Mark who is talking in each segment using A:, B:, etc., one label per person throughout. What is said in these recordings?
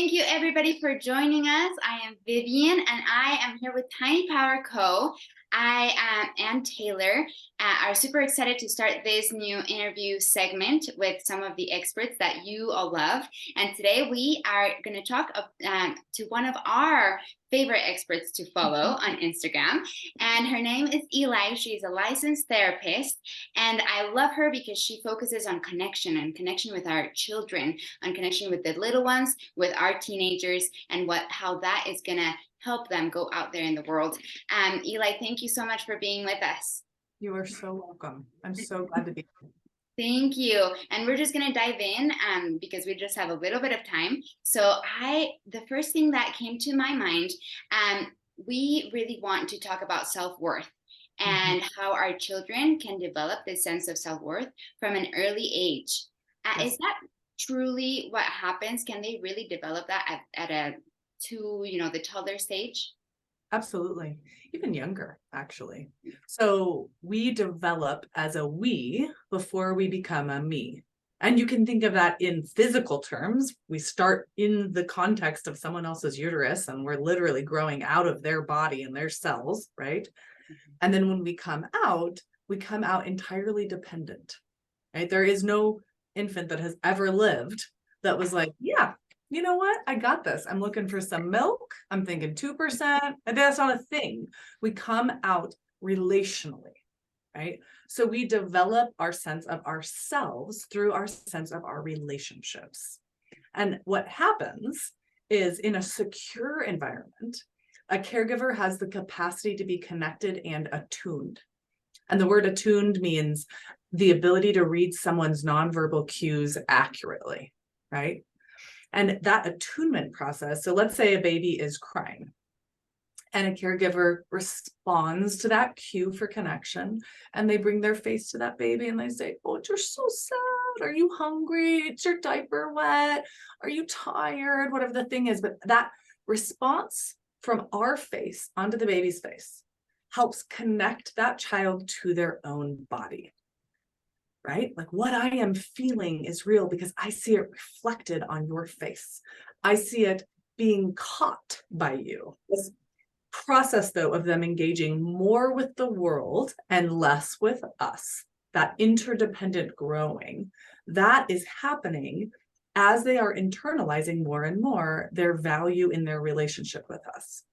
A: Thank you, everybody, for joining us. I am Vivian, and I am here with Tiny Power Co. And Taylor are super excited to start this new interview segment with some of the experts that you all love. And today we are going to talk to one of our favorite experts to follow on Instagram. And her name is Eli. She's a licensed therapist. And I love her because she focuses on connection and connection with our children, on connection with the little ones, with our teenagers, and how that is going to help them go out there in the world. Eli, thank you so much for being with us.
B: You are so welcome. I'm so glad to be here.
A: Thank you. And we're just going to dive in because we just have a little bit of time. So the first thing that came to my mind, we really want to talk about self-worth and how our children can develop this sense of self-worth from an early age.
B: Yes.
A: Is that truly what happens? Can they really develop that the toddler stage?
B: Absolutely. Even younger, actually. So we develop as a we before we become a me. And you can think of that in physical terms. We start in the context of someone else's uterus, and we're literally growing out of their body and their cells, right? And then when we come out entirely dependent, right? There is no infant that has ever lived that was like, yeah, you know what? I got this. I'm looking for some milk. I'm thinking 2%. And that's not a thing. We come out relationally, right? So we develop our sense of ourselves through our sense of our relationships. And what happens is, in a secure environment, a caregiver has the capacity to be connected and attuned. And the word attuned means the ability to read someone's nonverbal cues accurately, right? And that attunement process, so let's say a baby is crying and a caregiver responds to that cue for connection, and they bring their face to that baby and they say, oh, you're so sad. Are you hungry? Is your diaper wet? Are you tired? Whatever the thing is. But that response from our face onto the baby's face helps connect that child to their own body. Right? Like, what I am feeling is real because I see it reflected on your face. I see it being caught by you. This process, though, of them engaging more with the world and less with us, that interdependent growing, that is happening as they are internalizing more and more their value in their relationship with us.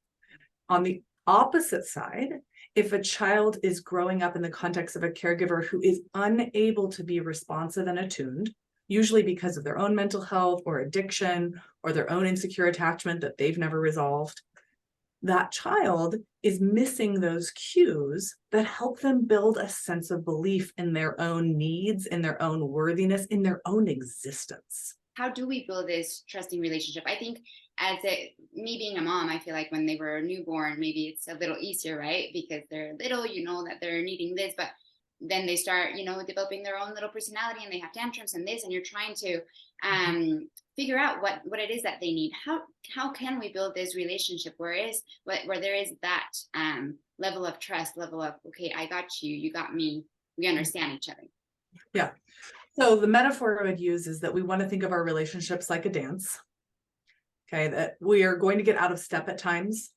B: On the opposite side, if a child is growing up in the context of a caregiver who is unable to be responsive and attuned, usually because of their own mental health or addiction or their own insecure attachment that they've never resolved, that child is missing those cues that help them build a sense of belief in their own needs, in their own worthiness, in their own existence.
A: How do we build this trusting relationship? I think me being a mom, I feel like when they were a newborn, maybe it's a little easier, right? Because they're little, you know that they're needing this, but then they start, developing their own little personality and they have tantrums and this, and you're trying to figure out what it is that they need. How can we build this relationship where there is that level of trust, level of, okay, I got you, you got me, we understand each other?
B: Yeah. So the metaphor I would use is that we want to think of our relationships like a dance. Okay, that we are going to get out of step at times,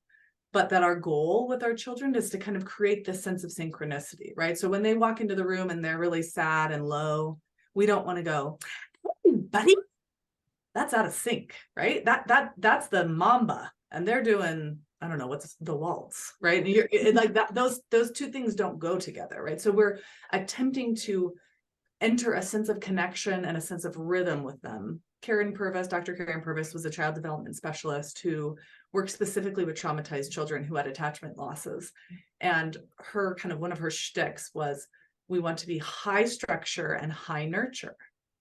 B: but that our goal with our children is to kind of create this sense of synchronicity, right? So when they walk into the room and they're really sad and low, we don't want to go, hey, buddy, that's out of sync, right? That's the mamba, and they're doing, I don't know, what's the waltz, right? And you're like that. Those two things don't go together, right? So we're attempting to enter a sense of connection and a sense of rhythm with them. Dr. Karen Purvis was a child development specialist who worked specifically with traumatized children who had attachment losses. And one of her shticks was, we want to be high structure and high nurture,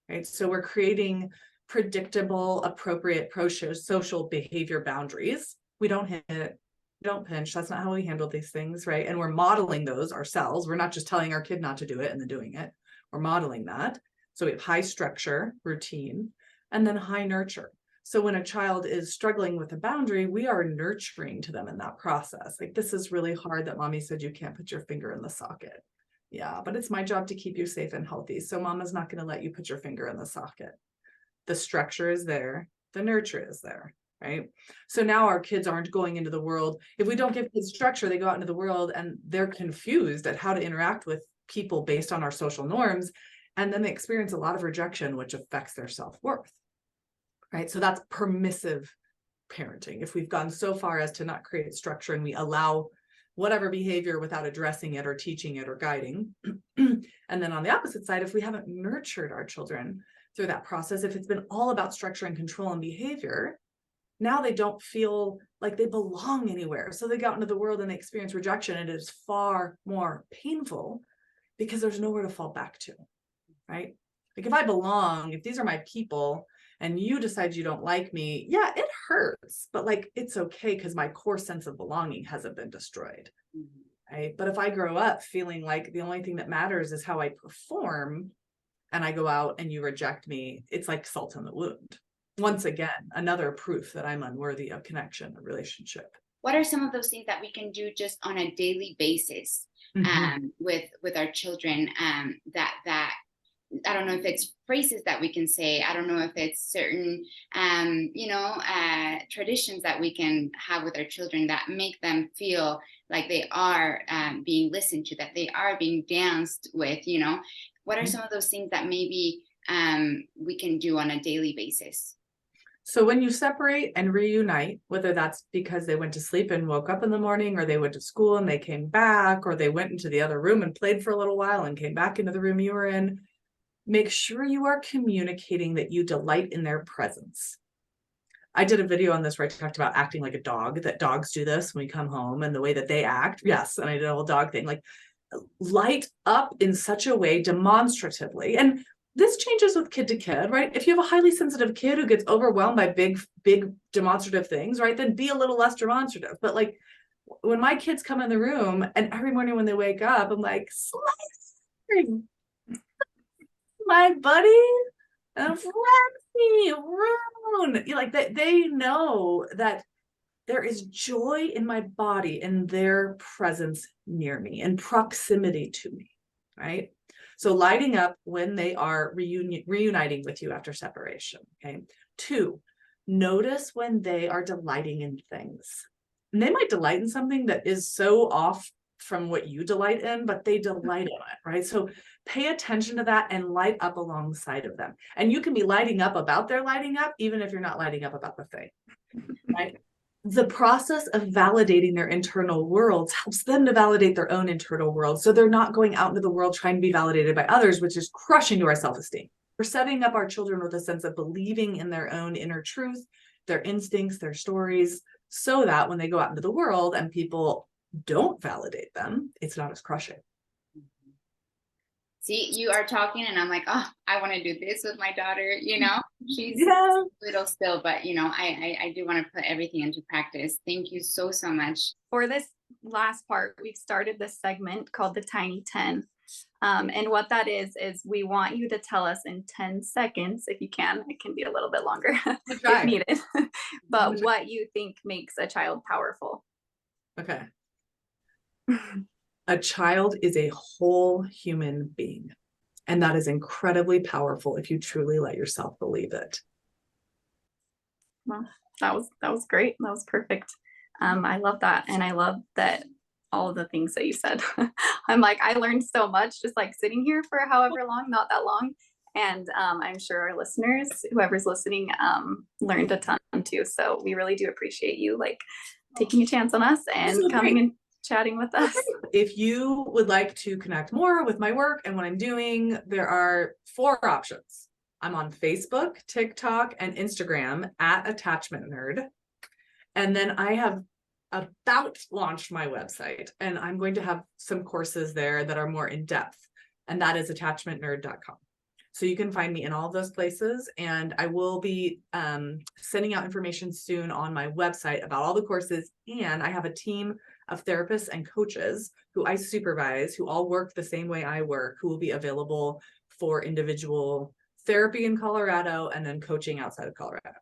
B: right? So we're creating predictable, appropriate pro-social behavior boundaries. We don't hit, don't pinch. That's not how we handle these things, right? And we're modeling those ourselves. We're not just telling our kid not to do it and then doing it. We're modeling that. So we have high structure, routine, and then high nurture. So when a child is struggling with a boundary, we are nurturing to them in that process. Like, this is really hard that mommy said you can't put your finger in the socket. Yeah, but it's my job to keep you safe and healthy. So mama's not going to let you put your finger in the socket. The structure is there. The nurture is there. right? So now our kids aren't going into the world. If we don't give kids structure, they go out into the world and they're confused at how to interact with people based on our social norms. And then they experience a lot of rejection, which affects their self-worth, right? So that's permissive parenting. If we've gone so far as to not create structure and we allow whatever behavior without addressing it or teaching it or guiding. And then on the opposite side, if we haven't nurtured our children through that process, if it's been all about structure and control and behavior, now they don't feel like they belong anywhere. So they go out into the world and they experience rejection, and it is far more painful because there's nowhere to fall back to, right? Like if I belong, if these are my people and you decide you don't like me, yeah, it hurts, but like it's okay because my core sense of belonging hasn't been destroyed, right? But if I grow up feeling like the only thing that matters is how I perform, and I go out and you reject me, it's like salt in the wound. Once again, another proof that I'm unworthy of connection or relationship.
A: What are some of those things that we can do just on a daily basis with our children, that I don't know if it's phrases that we can say. I don't know if it's certain, traditions that we can have with our children that make them feel like they are being listened to, that they are being danced with, What are some of those things that maybe we can do on a daily basis?
B: So when you separate and reunite, whether that's because they went to sleep and woke up in the morning, or they went to school and they came back, or they went into the other room and played for a little while and came back into the room you were in, make sure you are communicating that you delight in their presence. I did a video on this where I talked about acting like a dog, that dogs do this when we come home and the way that they act. Yes. And I did a whole dog thing, like light up in such a way demonstratively. And this changes with kid to kid, right? If you have a highly sensitive kid who gets overwhelmed by big demonstrative things, right, then be a little less demonstrative. But like when my kids come in the room and every morning when they wake up, I'm like, my buddy, Lexi, Rune, like they know that there is joy in my body in their presence near me and proximity to me, right? So lighting up when they are reuniting with you after separation, okay? 2, notice when they are delighting in things. And they might delight in something that is so off from what you delight in, but they delight in it, right? So pay attention to that and light up alongside of them. And you can be lighting up about their lighting up, even if you're not lighting up about the thing, right? The process of validating their internal worlds helps them to validate their own internal world. So they're not going out into the world trying to be validated by others, which is crushing to our self-esteem. We're setting up our children with a sense of believing in their own inner truth, their instincts, their stories, so that when they go out into the world and people don't validate them, it's not as crushing.
A: See, you are talking and I'm like, oh, I want to do this with my daughter, she's little still, but I do want to put everything into practice. Thank you so much.
C: For this last part, we've started this segment called the Tiny 10. And what that is we want you to tell us in 10 seconds, if you can, it can be a little bit longer if needed, but what you think makes a child powerful.
B: Okay. A child is a whole human being, and that is incredibly powerful if you truly let yourself believe it.
C: Well, that was great. That was perfect. I love that. And I love that all of the things that you said. I'm like, I learned so much just like sitting here for however long, not that long. And I'm sure our listeners, whoever's listening, learned a ton too. So we really do appreciate you like taking a chance on us and coming and chatting with us.
B: If you would like to connect more with my work and what I'm doing, there are 4 options. I'm on Facebook, TikTok, and Instagram at Attachment Nerd. And then I have about launched my website, and I'm going to have some courses there that are more in depth, and that is attachmentnerd.com. So you can find me in all of those places, and I will be sending out information soon on my website about all the courses. And I have a team of therapists and coaches who I supervise, who all work the same way I work, who will be available for individual therapy in Colorado and then coaching outside of Colorado.